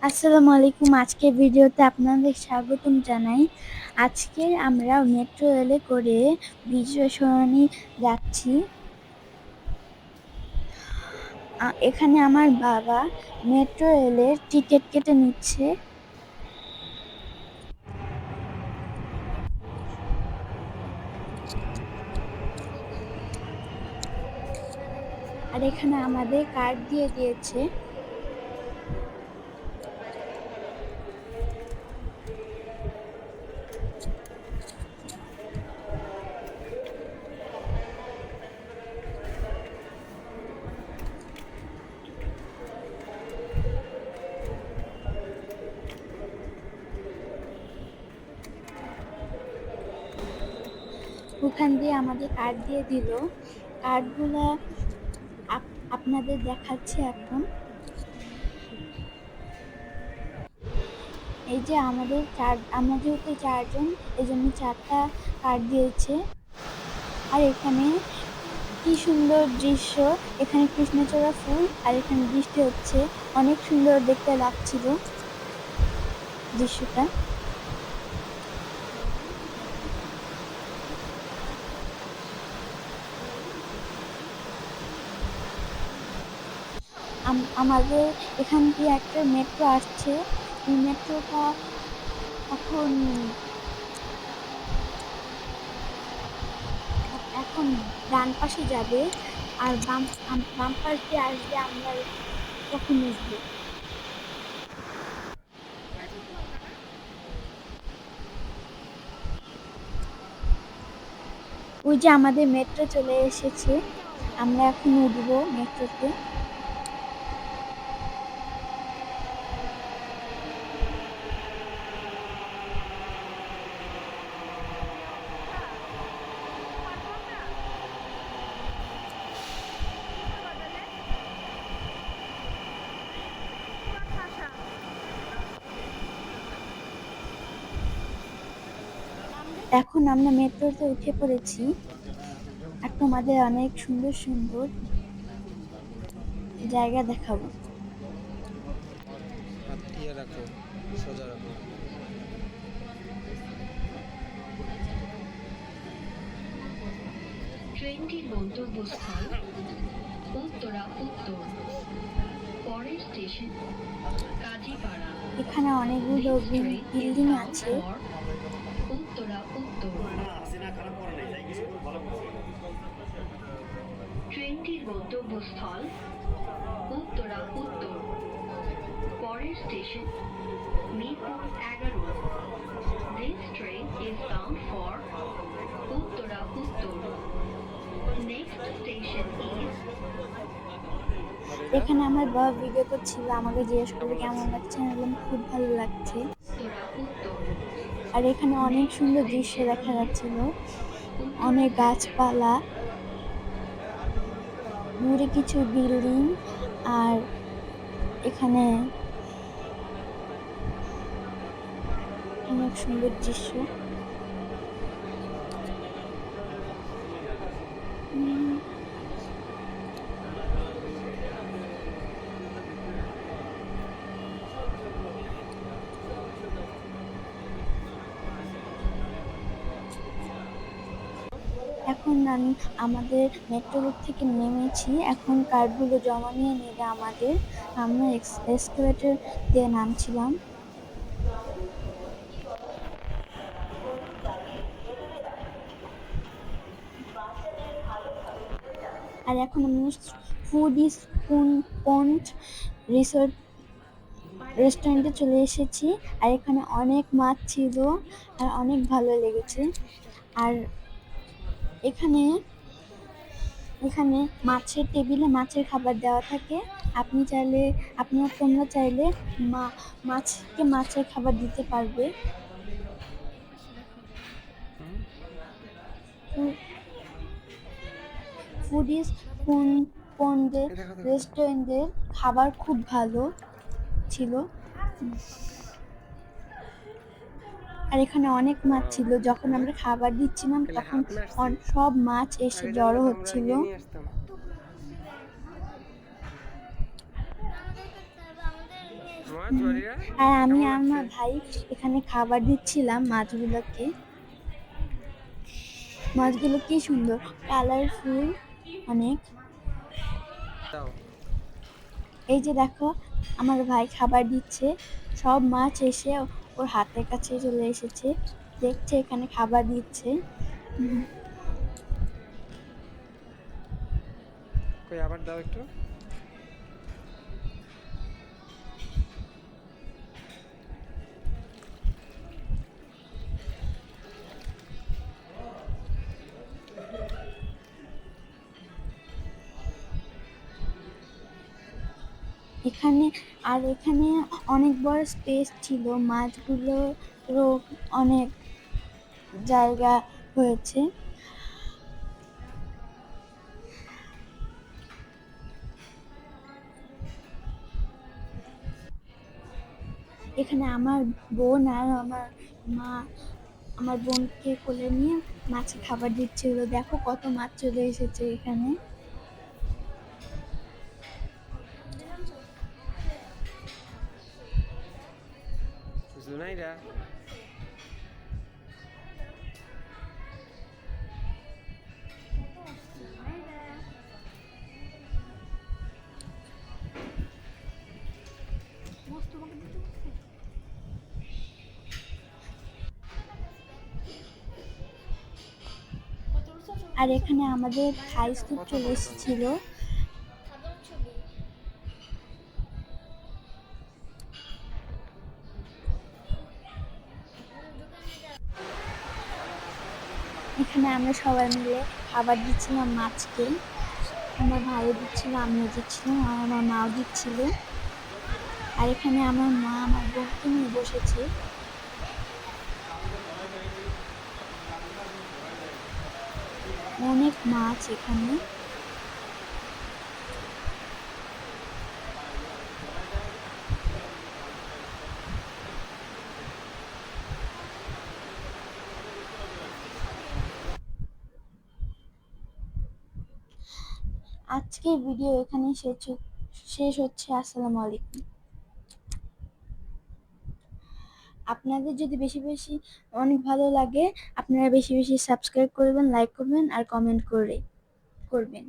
আসসালামু আলাইকুম। আজকের ভিডিওতে আপনাদের স্বাগতম জানাই। আজকে আমরা মেট্রো রেলে করে বিজয় সরণি যাচ্ছি। এখানে আমার বাবা মেট্রো রেলের টিকিট কেটে নিচ্ছে। আর এখানে আমাদের কার্ড দিয়ে দিয়েছে। ওখান দিয়ে আমাদের কার্ড দিয়ে দিল। কার্ডগুলা আপনাদের দেখাচ্ছে এখন। এই যে আমরা যেহেতু 4 জন, এজন্য 4টা কার্ড দিয়েছে। আর এখানে কি সুন্দর দৃশ্য! এখানে কৃষ্ণচূড়া ফুল আর এখানে বৃষ্টি হচ্ছে। অনেক সুন্দর দেখতে লাগছিল দৃশ্যটা। আমাদের এখান দিয়ে একটা মেট্রো আসছে। এই মেট্রোটা এখন এখন ডান পাশে যাবে, আর বাম পাশ দিয়ে আসবে। আমরা তখন উঠবো। ওই যে আমাদের মেট্রো চলে এসেছে, আমরা এখন উঠবো মেট্রোতে। এখন আমরা মেট্রোতে উঠে পড়েছি। আর তোমাদের অনেক সুন্দর সুন্দর জায়গা দেখাবো। ট্রেনটির গন্তব্যস্থল উত্তরা উত্তর, পরের স্টেশন কাজীপাড়া। এখানে অনেকগুলো বিল্ডিং আছে। উত্তরা উত্তর। ট্রেনটির গন্তব্যস্থল উত্তরা উত্তর, পরের station Mirpur 11। This train is bound for Uttara উত্তর. Next station is এখানে আমার বাবা ভিডিও করছিল, আমাকে জিজ্ঞেস করলো কেমন লাগছে। আমি বললাম খুব ভালো লাগছে। আর এখানে অনেক সুন্দর দৃশ্য দেখা যাচ্ছিল, অনেক গাছপালা, দূরে কিছু বিল্ডিং, আর এখানে অনেক সুন্দর দৃশ্য। এখন আমি আমাদের মেট্রো থেকে নেমেছি। এখন কার্ডগুলো জমা নিয়ে নেবে আমাদের। আমরা এসকেলেটর দিয়ে নামছিলাম। আর এখন আমরা পন্ট রিসোর্ট রেস্টুরেন্টে চলে এসেছি। আর এখানে অনেক মাছ ছিল, আর অনেক ভালো লেগেছে। আর এখানে এখানে মাছের টেবিলে মাছের খাবার দেওয়া থাকে। তোমরা চাইলে মাছকে মাছের খাবার দিতে পারবে। ফুডিজ পন্ডের রেস্টুরেন্টের খাবার খুব ভালো ছিল। আর এখানে অনেক মাছ ছিল। যখন আমরা খাবার দিচ্ছিলাম তখন সব মাছ এসে জড়ো হচ্ছিল। আর আমি আমার ভাই এখানে খাবার দিচ্ছিলাম মাছগুলোকে। মাছগুলো কি সুন্দর কালারফুল অনেক। এই যে দেখো আমার ভাই খাবার দিচ্ছে, সব মাছ এসে ওর হাতের কাছে চলে এসেছে, দেখছে এখানে খাবার দিচ্ছে। কই আবার দাও একটু। এখানে অনেক বড় স্পেস ছিল, মাছগুলোরও অনেক জায়গা হয়েছে। এখানে আমার বোন আর আমার মা আমার বোনকে কোলে নিয়ে মাছে খাবার দিচ্ছিল। দেখো কত মাছ চলে এসেছে এখানে। জুনাইরা আর এখানে আমাদের থাই স্যুপ চলে এসেছিল। এখানে আমরা সবাই মিলে খাবার দিচ্ছিলাম মাছকে। আমার ভাইও দিচ্ছিল, আমিও দিচ্ছিলাম, আর আমার মাও দিচ্ছিল। আর এখানে আমার মা আমার বোনকে নিয়ে বসেছে। অনেক মাছ এখানে। আজকের ভিডিও এখানে শেষ হচ্ছে। আসসালামু আলাইকুম। আপনাদের যদি বেশি বেশি অনেক ভালো লাগে, আপনারা বেশি বেশি সাবস্ক্রাইব করবেন, লাইক করবেন আর কমেন্ট করবেন।